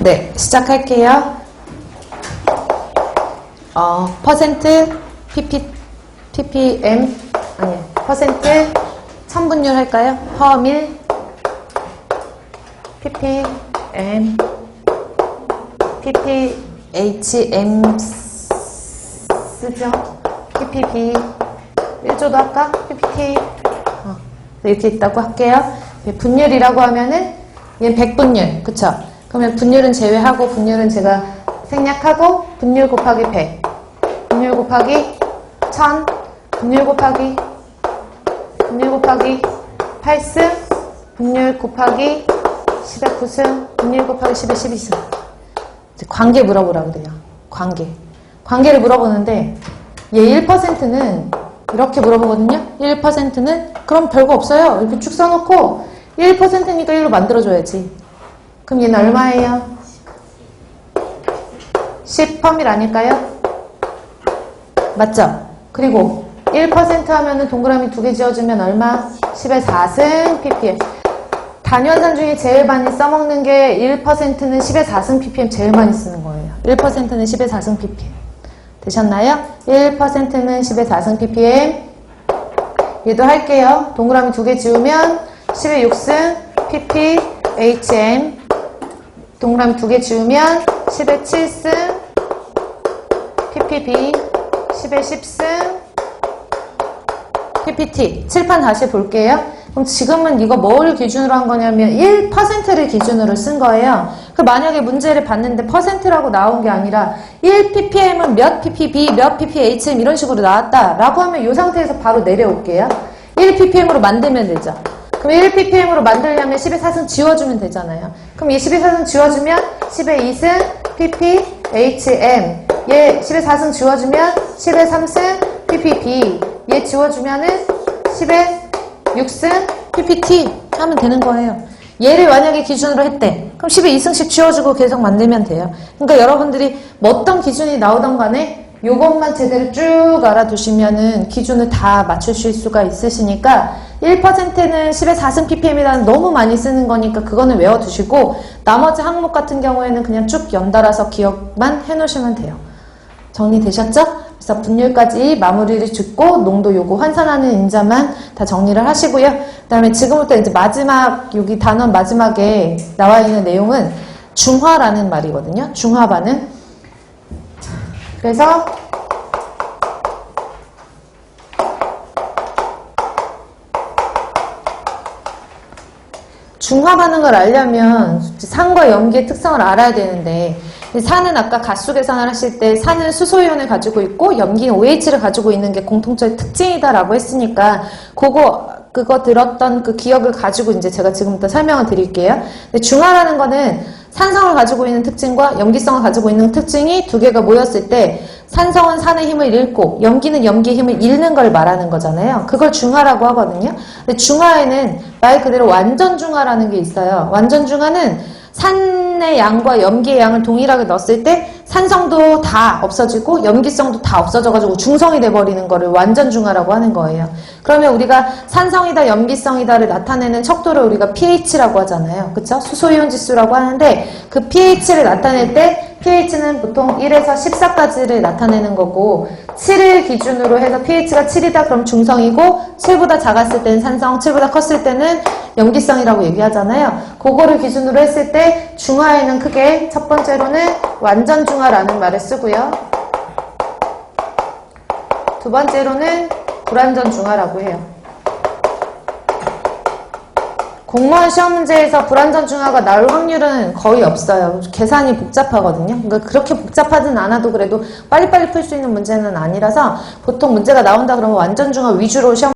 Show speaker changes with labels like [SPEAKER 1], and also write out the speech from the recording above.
[SPEAKER 1] 네, 시작할게요. 퍼센트, ppm, 아니, 퍼센트, 천분율 할까요? 퍼밀, ppm, pphm 쓰죠? ppb, 1조도 할까? ppt, 이렇게 있다고 할게요. 분율이라고 하면은, 얘는 100분율, 그쵸? 그러면 분율은 제외하고, 분율은 제가 생략하고, 분율 곱하기 100, 분율 곱하기 1000, 분율 곱하기 8승, 분율 곱하기 10의 9승, 분율 곱하기 10의 12승. 이제 관계 물어보라고 그래요. 관계를 물어보는데, 얘 1%는 이렇게 물어보거든요. 1%는 그럼 별거 없어요. 이렇게 쭉 써놓고 1%니까 1로 만들어줘야지. 그럼 얘는 얼마예요? 10퍼밀 아닐까요? 맞죠? 그리고 1% 하면은 동그라미 2개 지어주면 얼마? 10의 4승 ppm. 단위원산 중에 제일 많이 써먹는 게 1%는 10의 4승 ppm 제일 많이 쓰는 거예요. 1%는 10의 4승 ppm. 되셨나요? 1%는 10의 4승 ppm. 얘도 할게요. 동그라미 2개 지우면 10의 6승 pphm. 동그라미 2개 지우면 10의 7승 ppb. 10의 10승 ppt. 칠판 다시 볼게요. 그럼 지금은 이거 뭘 기준으로 한 거냐면 1%를 기준으로 쓴 거예요. 그 만약에 문제를 봤는데 퍼센트라고 나온 게 아니라 1ppm은 몇 ppb, 몇 pphm 이런 식으로 나왔다라고 하면 이 상태에서 바로 내려올게요. 1ppm으로 만들면 되죠. 그럼 1ppm으로 만들려면 10의 4승 지워주면 되잖아요. 그럼 이 10의 4승 지워주면 10의 2승 pphm. 얘 10의 4승 지워주면 10의 3승 ppb. 얘 지워주면은 10의 6승 ppt 하면 되는 거예요. 얘를 만약에 기준으로 했대. 그럼 10의 2승씩 지워주고 계속 만들면 돼요. 그러니까 여러분들이 뭐 어떤 기준이 나오던 간에 요것만 제대로 쭉 알아두시면은 기준을 다 맞추실 수가 있으시니까 1%는 10의 4승 ppm이라는 너무 많이 쓰는 거니까 그거는 외워두시고 나머지 항목 같은 경우에는 그냥 쭉 연달아서 기억만 해놓으시면 돼요. 정리되셨죠? 그래서 분율까지 마무리를 짓고 농도 요거 환산하는 인자만 다 정리를 하시고요. 그 다음에 지금부터 이제 마지막 여기 단원 마지막에 나와 있는 내용은 중화라는 말이거든요. 중화 반응. 그래서 중화 반응을 알려면 산과 염기의 특성을 알아야 되는데 산은 아까 가수 계산을 하실 때 산은 수소이온을 가지고 있고 염기는 OH를 가지고 있는 게 공통적인 특징이다라고 했으니까 그거 들었던 그 기억을 가지고 이제 제가 지금부터 설명을 드릴게요. 근데 중화라는 거는 산성을 가지고 있는 특징과 염기성을 가지고 있는 특징이 두 개가 모였을 때 산성은 산의 힘을 잃고 염기는 염기의 힘을 잃는 걸 말하는 거잖아요. 그걸 중화라고 하거든요. 근데 중화에는 말 그대로 완전 중화라는 게 있어요. 완전 중화는 산의 양과 염기의 양을 동일하게 넣었을 때 산성도 다 없어지고 염기성도 다 없어져가지고 중성이 돼버리는 거를 완전 중화라고 하는 거예요. 그러면 우리가 산성이다 염기성이다를 나타내는 척도를 우리가 pH라고 하잖아요. 그쵸? 수소이온 지수라고 하는데 그 pH를 나타낼 때 pH는 보통 1에서 14까지를 나타내는 거고 7을 기준으로 해서 pH가 7이다 그럼 중성이고 7보다 작았을 때는 산성, 7보다 컸을 때는 염기성이라고 얘기하잖아요. 그거를 기준으로 했을 때 중화에는 크게 첫 번째로는 완전 중화라는 말을 쓰고요. 두 번째로는 불완전 중화라고 해요. 공무원 시험 문제에서 불완전 중화가 나올 확률은 거의 없어요. 계산이 복잡하거든요. 그러니까 그렇게 복잡하진 않아도 그래도 빨리빨리 풀 수 있는 문제는 아니라서 보통 문제가 나온다 그러면 완전 중화 위주로 시험